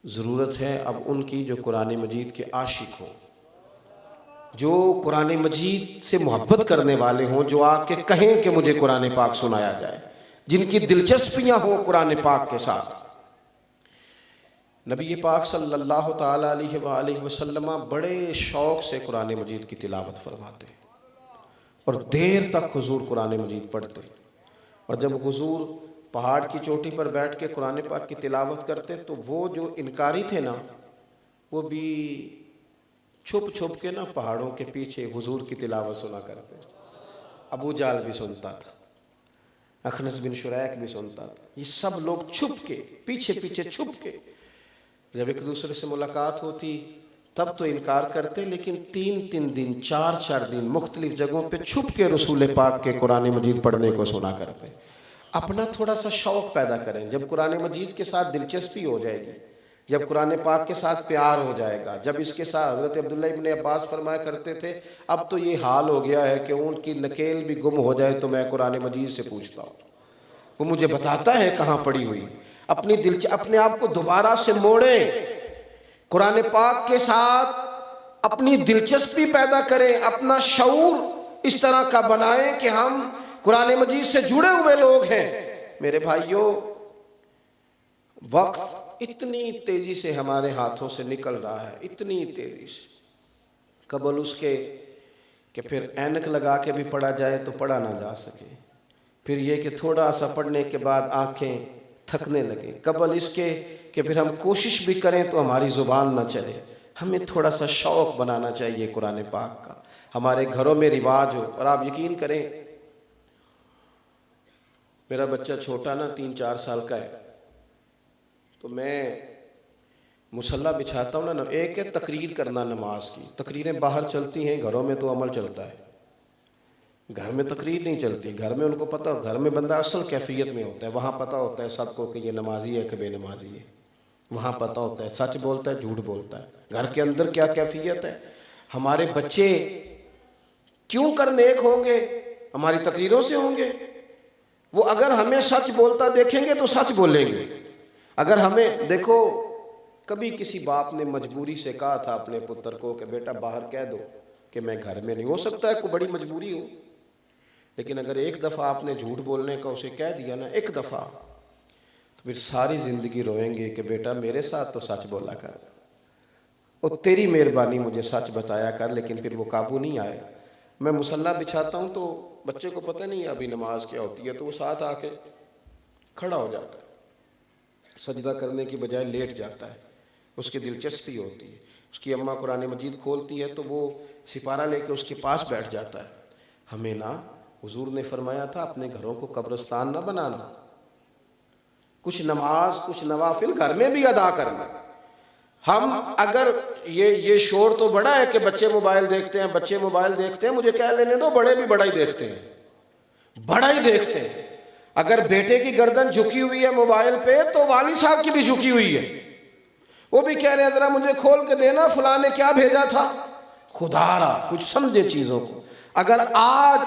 S1: ضرورت ہے اب ان کی جو قرآن مجید کے عاشق ہوں، جو قرآن مجید سے محبت کرنے والے ہوں، جو آ کے کہیں کہ مجھے قرآن پاک سنایا جائے، جن کی دلچسپیاں ہوں قرآن پاک کے ساتھ۔ نبی پاک صلی اللہ تعالیٰ علیہ وآلہ وسلم بڑے شوق سے قرآن مجید کی تلاوت فرماتے اور دیر تک حضور قرآن مجید پڑھتے، اور جب حضور پہاڑ کی چوٹی پر بیٹھ کے قرآن پاک کی تلاوت کرتے تو وہ جو انکاری تھے نا وہ بھی چھپ چھپ کے نا پہاڑوں کے پیچھے حضور کی تلاوت سنا کرتے۔ ابو جہل بھی سنتا تھا، اخنس بن شریک بھی سنتا تھا، یہ سب لوگ چھپ کے پیچھے پیچھے چھپ کے، جب ایک دوسرے سے ملاقات ہوتی تب تو انکار کرتے، لیکن 3 دن 4 دن مختلف جگہوں پہ چھپ کے رسول پاک کے قرآن مجید پڑھنے کو سنا کرتے۔ اپنا تھوڑا سا شوق پیدا کریں۔ جب قرآن مجید کے ساتھ دلچسپی ہو جائے گی، جب قرآن پاک کے ساتھ پیار ہو جائے گا، جب اس کے ساتھ حضرت عبداللہ ابن عباس فرمایا کرتے تھے اب تو یہ حال ہو گیا ہے کہ اونٹ کی نکیل بھی گم ہو جائے تو میں قرآن مجید سے پوچھتا ہوں، وہ مجھے بتاتا ہے کہاں پڑی ہوئی۔ اپنے آپ کو دوبارہ سے موڑیں، قرآن پاک کے ساتھ اپنی دلچسپی پیدا کریں، اپنا شعور اس طرح کا بنائیں کہ ہم قرآن مجید سے جڑے ہوئے لوگ ہیں۔ میرے بھائیوں، وقت اتنی تیزی سے ہمارے ہاتھوں سے نکل رہا ہے، اتنی تیزی سے، قبل اس کے کہ پھر اینک لگا کے بھی پڑھا جائے تو پڑھا نہ جا سکے، پھر یہ کہ تھوڑا سا پڑھنے کے بعد آنکھیں تھکنے لگیں، قبل اس کے کہ پھر ہم کوشش بھی کریں تو ہماری زبان نہ چلے۔ ہمیں تھوڑا سا شوق بنانا چاہیے قرآن پاک کا، ہمارے گھروں میں رواج ہو۔ اور آپ یقین کریں میرا بچہ چھوٹا نا 3-4 سال کا ہے، تو میں مصلی بچھاتا ہوں نا، ایک ہے تقریر کرنا نماز کی، تقریریں باہر چلتی ہیں، گھروں میں تو عمل چلتا ہے، گھر میں تقریر نہیں چلتی، گھر میں ان کو پتہ، گھر میں بندہ اصل کیفیت میں ہوتا ہے، وہاں پتہ ہوتا ہے سب کو کہ یہ نمازی ہے کہ بے نمازی ہے، وہاں پتہ ہوتا ہے سچ بولتا ہے جھوٹ بولتا ہے، گھر کے اندر کیا کیفیت ہے۔ ہمارے بچے کیوں کر نیک ہوں گے؟ ہماری تقریروں سے ہوں گے۔ وہ اگر ہمیں سچ بولتا دیکھیں گے تو سچ بولیں گے، اگر ہمیں دیکھو، کبھی کسی باپ نے مجبوری سے کہا تھا اپنے پتر کو کہ بیٹا باہر کہہ دو کہ میں گھر میں نہیں، ہو سکتا ہے کوئی بڑی مجبوری ہو، لیکن اگر ایک دفعہ آپ نے جھوٹ بولنے کا اسے کہہ دیا نا، ایک دفعہ، تو پھر ساری زندگی روئیں گے کہ بیٹا میرے ساتھ تو سچ بولا کر، اور تیری مہربانی مجھے سچ بتایا کر، لیکن پھر وہ قابو نہیں آئے۔ میں مصلی بچھاتا ہوں تو بچے کو پتہ نہیں ابھی نماز کیا ہوتی ہے، تو وہ ساتھ آ کے کھڑا ہو جاتا ہے، سجدہ کرنے کی بجائے لیٹ جاتا ہے، اس کی دلچسپی ہوتی ہے، اس کی اماں قرآن مجید کھولتی ہے تو وہ سپارہ لے کے اس کے پاس بیٹھ جاتا ہے۔ ہمیں نا حضور نے فرمایا تھا اپنے گھروں کو قبرستان نہ بنانا، کچھ نماز کچھ نوافل گھر میں بھی ادا کرنا۔ ہم اگر یہ شور تو بڑا ہے کہ بچے موبائل دیکھتے ہیں، بچے موبائل دیکھتے ہیں، مجھے کہہ لینے دو بڑے بھی بڑا ہی دیکھتے ہیں، بڑا ہی دیکھتے ہیں۔ اگر بیٹے کی گردن جھکی ہوئی ہے موبائل پہ تو والد صاحب کی بھی جھکی ہوئی ہے، وہ بھی کہہ رہے ہیں ذرا مجھے کھول کے دینا فلاں نے کیا بھیجا تھا۔ خدا را کچھ سمجھے چیزوں کو۔ اگر آج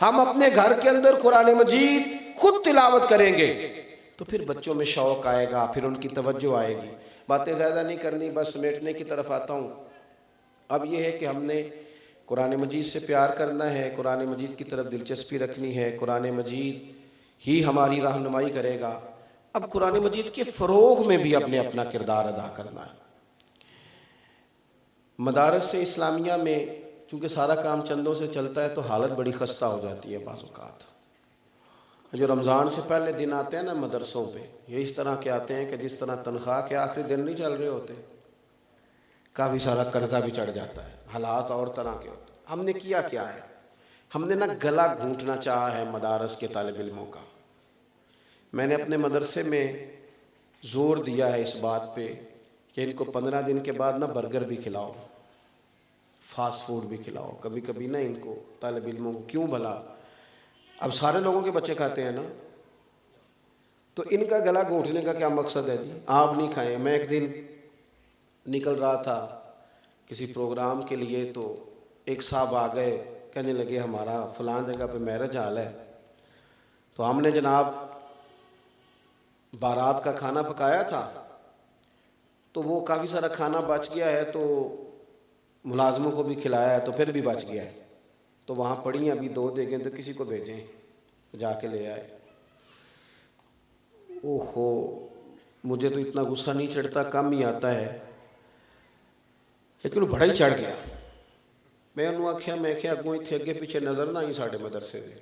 S1: ہم اپنے گھر کے اندر قرآن مجید خود تلاوت کریں گے تو پھر بچوں میں شوق آئے گا، پھر ان کی توجہ آئے گی۔ باتیں زیادہ نہیں کرنی، بس سمیٹنے کی طرف آتا ہوں۔ اب یہ ہے کہ ہم نے قرآن مجید سے پیار کرنا ہے، قرآن مجید کی طرف دلچسپی رکھنی ہے، قرآن مجید ہی ہماری رہنمائی کرے گا۔ اب قرآن مجید کے فروغ میں بھی اپنے اپنا کردار ادا کرنا ہے۔ مدارس اسلامیہ میں چونکہ سارا کام چندوں سے چلتا ہے تو حالت بڑی خستہ ہو جاتی ہے بعض اوقات۔ جو رمضان سے پہلے دن آتے ہیں نا مدرسوں پہ، یہ اس طرح کے آتے ہیں کہ جس طرح تنخواہ کے آخری دن نہیں چل رہے ہوتے، کافی سارا قرضہ بھی چڑھ جاتا ہے، حالات اور طرح کے ہوتے ہیں۔ ہم نے کیا ہے؟ ہم نے نا گلا گھونٹنا چاہا ہے مدارس کے طالب علموں کا۔ میں نے اپنے مدرسے میں زور دیا ہے اس بات پہ کہ ان کو 15 دن کے بعد نا برگر بھی کھلاؤ، فاسٹ فوڈ بھی کھلاؤ، کبھی کبھی نا ان کو طالب علموں کو، کیوں بھلا اب سارے لوگوں کے بچے کھاتے ہیں نا، تو ان کا گلا گھونٹنے کا کیا مقصد ہے جی؟ آپ نہیں کھائیں۔ میں ایک دن نکل رہا تھا کسی پروگرام کے لیے تو ایک صاحب آ گئے، کہنے لگے ہمارا فلاں جگہ پہ میرج حال ہے، تو ہم نے جناب بارات کا کھانا پکایا تھا، تو وہ کافی سارا کھانا بچ گیا ہے، تو ملازموں کو بھی کھلایا ہے تو پھر بھی بچ گیا ہے، تو وہاں پڑی ہیں ابھی 2 دیگیں، تو کسی کو بھیجیں جا کے لے آئے۔ اوہو، مجھے تو اتنا غصہ نہیں چڑھتا، کم ہی آتا ہے، لیکن وہ بڑا ہی چڑھ گیا۔ میں انہوں آکھیا میں کیا اگوں اتھے اگے پیچھے نظر نہ آئی ساڑھے مدرسے دے،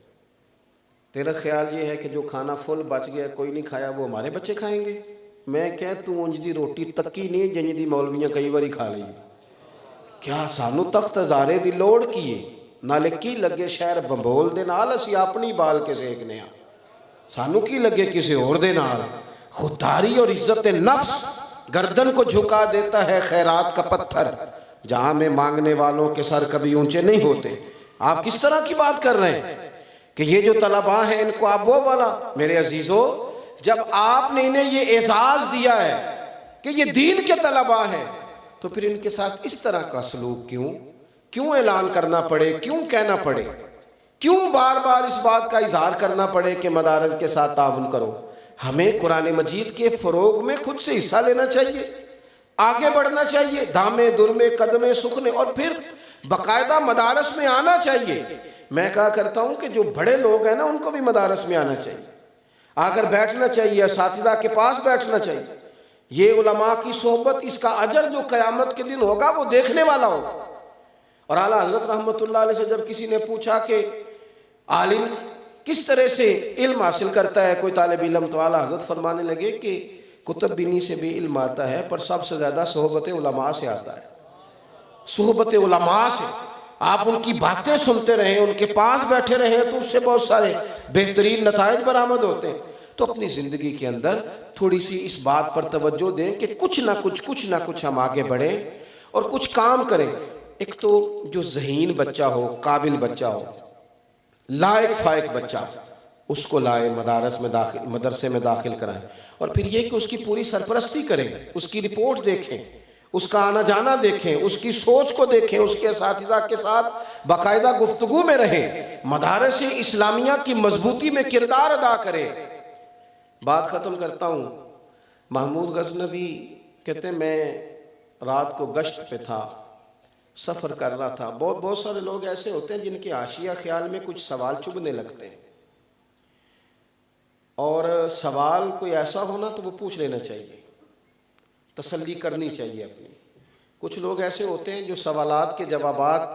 S1: تیرا خیال یہ ہے کہ جو کھانا فل بچ گیا کوئی نہیں کھایا وہ ہمارے بچے کھائیں گے؟ میں کہا تو انج دی روٹی تکی نہیں جنج دی مولویاں کئی باری کھا لی، کیا سانو تخت ہزارے دی لوڑ کیے، نالے کی لگے شہر بمبول دے نال اسی اپنی بال کے سیکنے ہاں، سانو کی لگے کسی اور دے نال۔ خودداری اور عزت نفس گردن کو جھکا دیتا ہے خیرات کا پتھر، جہاں میں مانگنے والوں کے سر کبھی اونچے نہیں ہوتے۔ آپ کس طرح کی بات کر رہے ہیں کہ یہ جو طلباء ہیں ان کو آپ وہ والا؟ میرے عزیزو، جب آپ نے انہیں یہ اعزاز دیا ہے کہ یہ دین کے طلباء ہیں تو پھر ان کے ساتھ اس طرح کا سلوک کیوں اعلان کرنا پڑے، کیوں کہنا پڑے، کیوں بار بار اس بات کا اظہار کرنا پڑے کہ مدارس کے ساتھ تعاون کرو؟ ہمیں قرآن مجید کے فروغ میں خود سے حصہ لینا چاہیے، آگے بڑھنا چاہیے، دامے درمے قدمے سکھنے، اور پھر باقاعدہ مدارس میں آنا چاہیے۔ میں کہا کرتا ہوں کہ جو بڑے لوگ ہیں نا ان کو بھی مدارس میں آنا چاہیے، آ کر بیٹھنا چاہیے، اساتذہ کے پاس بیٹھنا چاہیے۔ یہ علماء کی صحبت، اس کا اجر جو قیامت کے دن ہوگا وہ دیکھنے والا ہوگا۔ اور اعلیٰ حضرت رحمت اللہ علیہ سے جب کسی نے پوچھا کہ عالم کس طرح سے علم حاصل کرتا ہے کوئی طالب علم، تو اعلیٰ حضرت فرمانے لگے کہ کتب بینی سے بھی علم آتا ہے، پر سب سے زیادہ صحبت علماء سے آتا ہے، صحبت علماء سے۔ آپ ان کی باتیں سنتے رہیں، ان کے پاس بیٹھے رہیں تو اس سے بہت سارے بہترین نتائج برآمد ہوتے ہیں۔ تو اپنی زندگی کے اندر تھوڑی سی اس بات پر توجہ دیں کہ کچھ نہ کچھ ہم آگے بڑھیں اور کچھ کام کریں۔ ایک تو جو ذہین بچہ ہو، قابل بچہ ہو، لائق فائق بچہ، اس کو لائے مدرسے میں داخل کرائیں، اور پھر یہ کہ اس کی پوری سرپرستی کریں، اس کی رپورٹ دیکھیں، اس کا آنا جانا دیکھیں، اس کی سوچ کو دیکھیں، اس کے اساتذہ کے ساتھ باقاعدہ گفتگو میں رہیں، مدارس اسلامیہ کی مضبوطی میں کردار ادا کریں۔ بات ختم کرتا ہوں۔ محمود غزنوی کہتے ہیں میں رات کو گشت پہ تھا، سفر کر رہا تھا۔ بہت سارے لوگ ایسے ہوتے ہیں جن کے حاشیہ خیال میں کچھ سوال چبھنے لگتے ہیں، اور سوال کوئی ایسا ہونا تو وہ پوچھ لینا چاہیے، تسلی کرنی چاہیے اپنی۔ کچھ لوگ ایسے ہوتے ہیں جو سوالات کے جوابات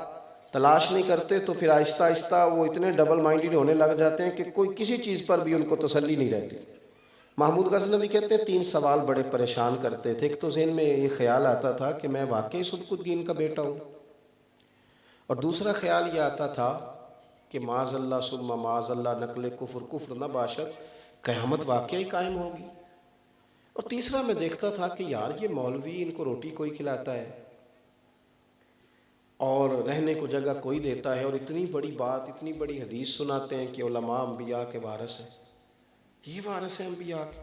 S1: تلاش نہیں کرتے، تو پھر آہستہ آہستہ وہ اتنے ڈبل مائنڈڈ ہونے لگ جاتے ہیں کہ کوئی کسی چیز پر بھی ان کو تسلی نہیں رہتی۔ محمود غزنوی کہتے ہیں 3 سوال بڑے پریشان کرتے تھے۔ ایک تو ذہن میں یہ خیال آتا تھا کہ میں واقعی صدق الدین کا بیٹا ہوں، اور دوسرا خیال یہ آتا تھا کہ معاذ اللہ ثم معاذ اللہ نقل کفر نہ باشد، قیامت واقعی قائم ہوگی۔ اور تیسرا میں دیکھتا تھا کہ یار یہ مولوی ان کو روٹی کوئی کھلاتا ہے اور رہنے کو جگہ کوئی دیتا ہے، اور اتنی بڑی بات، اتنی بڑی حدیث سناتے ہیں کہ علماء انبیاء کے وارث ہیں، یہ وارث ہیں انبیاء کے۔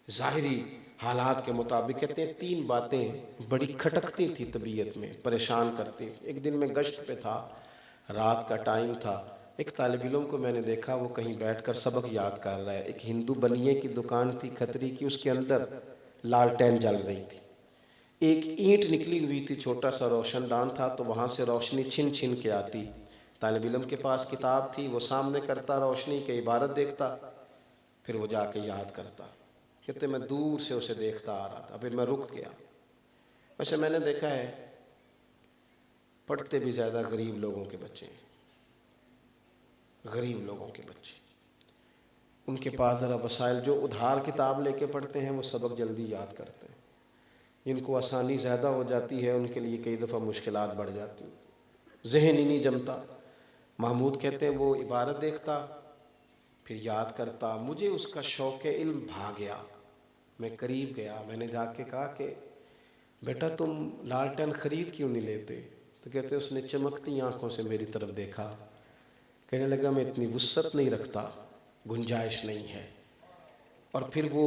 S1: ظاہری حالات کے مطابق کہتے ہیں 3 باتیں بڑی کھٹکتی تھی طبیعت میں، پریشان کرتی۔ ایک دن میں گشت پہ تھا، رات کا ٹائم تھا، ایک طالب علم کو میں نے دیکھا وہ کہیں بیٹھ کر سبق یاد کر رہا ہے۔ ایک ہندو بنیے کی دکان تھی کھتری کی، اس کے اندر لالٹین جل رہی تھی، ایک اینٹ نکلی ہوئی تھی، چھوٹا سا روشن دان تھا، تو وہاں سے روشنی چھن چھن کے آتی۔ طالب علم کے پاس کتاب تھی، وہ سامنے کرتا روشنی کے عبارت دیکھتا، پھر وہ جا کے یاد کرتا۔ کہتے میں دور سے اسے دیکھتا آ رہا تھا، پھر میں رک گیا۔ ویسے میں نے دیکھا ہے پڑھتے بھی زیادہ غریب لوگوں کے بچے ہیں، غریب لوگوں کے بچے، ان کے پاس ذرا وسائل، جو ادھار کتاب لے کے پڑھتے ہیں وہ سبق جلدی یاد کرتے ہیں، جن کو آسانی زیادہ ہو جاتی ہے ان کے لیے کئی دفعہ مشکلات بڑھ جاتی ہیں، ذہن ہی نہیں جمتا۔ محمود کہتے ہیں وہ عبارت دیکھتا پھر یاد کرتا، مجھے اس کا شوق علم بھا گیا۔ میں قریب گیا، میں نے جا کے کہا کہ بیٹا تم لالٹین خرید کیوں نہیں لیتے؟ تو کہتے اس نے چمکتی آنکھوں سے میری طرف دیکھا، کہنے لگا میں اتنی وسعت نہیں رکھتا، گنجائش نہیں ہے۔ اور پھر وہ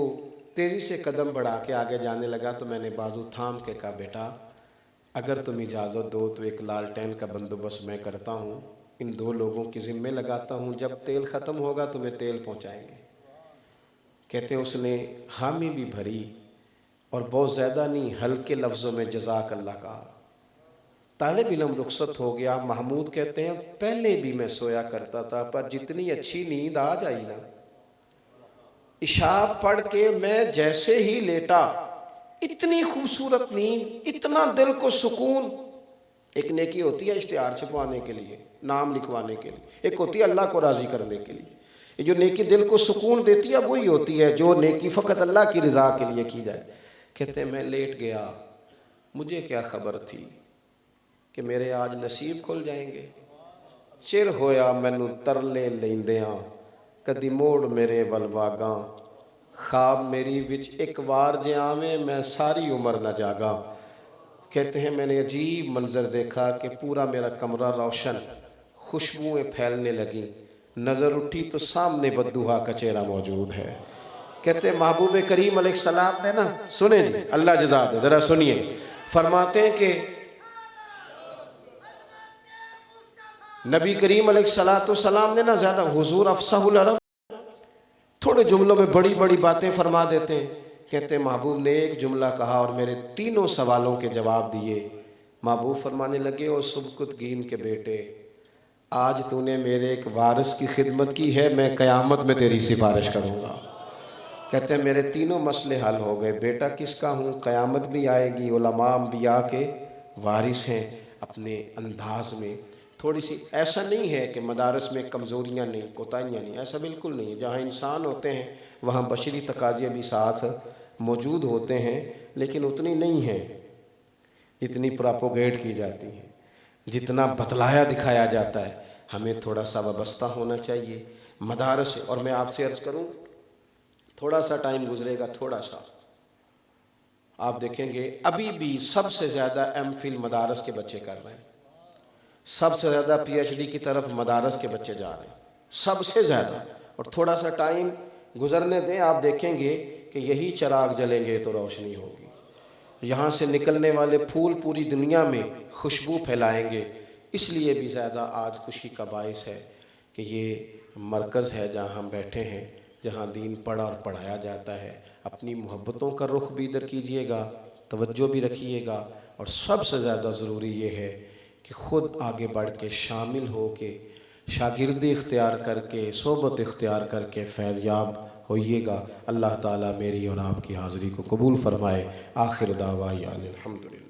S1: تیزی سے قدم بڑھا کے آگے جانے لگا، تو میں نے بازو تھام کے کہا بیٹا اگر تم اجازت دو تو ایک لالٹین کا بندوبست میں کرتا ہوں، ان 2 لوگوں کی ذمہ لگاتا ہوں، جب تیل ختم ہوگا تمہیں تیل پہنچائیں گے۔ کہتے ہیں اس نے حامی بھی بھری اور بہت زیادہ نہیں، ہلکے لفظوں میں جزاک اللہ کہا۔ طالب علم رخصت ہو گیا۔ محمود کہتے ہیں پہلے بھی میں سویا کرتا تھا، پر جتنی اچھی نیند آ جائی نا، عشاء پڑھ کے میں جیسے ہی لیٹا، اتنی خوبصورت نیند، اتنا دل کو سکون۔ ایک نیکی ہوتی ہے اشتہار چھپوانے کے لیے، نام لکھوانے کے لیے، ایک ہوتی ہے اللہ کو راضی کرنے کے لیے۔ یہ جو نیکی دل کو سکون دیتی ہے وہی ہوتی ہے جو نیکی فقط اللہ کی رضا کے لیے کی جائے۔ کہتے ہیں میں لیٹ گیا، مجھے کیا خبر تھی کہ میرے آج نصیب کھل جائیں گے۔ چر ہویا مینوں ترلے لیندیاں، کدی موڑ میرے ولواگاں، خواب میری وچ ایک وار جے آویں میں ساری عمر نہ جاگاں۔ کہتے ہیں میں نے عجیب منظر دیکھا کہ پورا میرا کمرہ روشن، خوشبوئیں پھیلنے لگیں، نظر اٹھی تو سامنے بدوحا کا چہرہ موجود ہے۔ کہتے ہیں محبوب کریم علیہ السلام نے نا، سنیں جی اللہ جزا دے، ذرا سنیے، فرماتے ہیں کہ نبی کریم علیہ السلام نے نا زیادہ حضور افصح العرب، تھوڑے جملوں میں بڑی بڑی باتیں فرما دیتے ہیں۔ کہتے ہیں محبوب نے ایک جملہ کہا اور میرے 3 سوالوں کے جواب دیے۔ محبوب فرمانے لگے او سبکتگین کے بیٹے، آج تو نے میرے ایک وارث کی خدمت کی ہے، میں قیامت میں تیری سفارش کروں گا۔ کہتے ہیں میرے 3 مسئلے حل ہو گئے، بیٹا کس کا ہوں، قیامت بھی آئے گی، علماء انبیاء کے وارث ہیں۔ اپنے انداز میں تھوڑی سی ایسا نہیں ہے کہ مدارس میں کمزوریاں نہیں، کوتاہیاں نہیں، ایسا بالکل نہیں ہے۔ جہاں انسان ہوتے ہیں وہاں بشری تقاضے بھی ساتھ موجود ہوتے ہیں، لیکن اتنی نہیں ہیں جتنی پراپوگیٹ کی جاتی ہیں۔ جتنا بتلایا دکھایا جاتا ہے، ہمیں تھوڑا سا وابستہ ہونا چاہیے مدارس سے۔ اور میں آپ سے عرض کروں، تھوڑا سا ٹائم گزرے گا، تھوڑا سا آپ دیکھیں گے ابھی بھی سب سے زیادہ ایم فل مدارس کے بچے کر رہے ہیں، سب سے زیادہ پی ایچ ڈی کی طرف مدارس کے بچے جا رہے ہیں، سب سے زیادہ۔ اور تھوڑا سا ٹائم گزرنے دیں، آپ دیکھیں گے کہ یہی چراغ جلیں گے تو روشنی ہوگی، یہاں سے نکلنے والے پھول پوری دنیا میں خوشبو پھیلائیں گے۔ اس لیے بھی زیادہ آج خوشی کا باعث ہے کہ یہ مرکز ہے جہاں ہم بیٹھے ہیں، جہاں دین پڑھا اور پڑھایا جاتا ہے۔ اپنی محبتوں کا رخ بھی ادھر کیجئے گا، توجہ بھی رکھیے گا، اور سب سے زیادہ ضروری یہ ہے کہ خود آگے بڑھ کے شامل ہو کے، شاگردی اختیار کر کے، صحبت اختیار کر کے فیض یاب ہوئیے گا۔ اللہ تعالیٰ میری اور آپ کی حاضری کو قبول فرمائے۔ آخر دعوانا الحمدللہ۔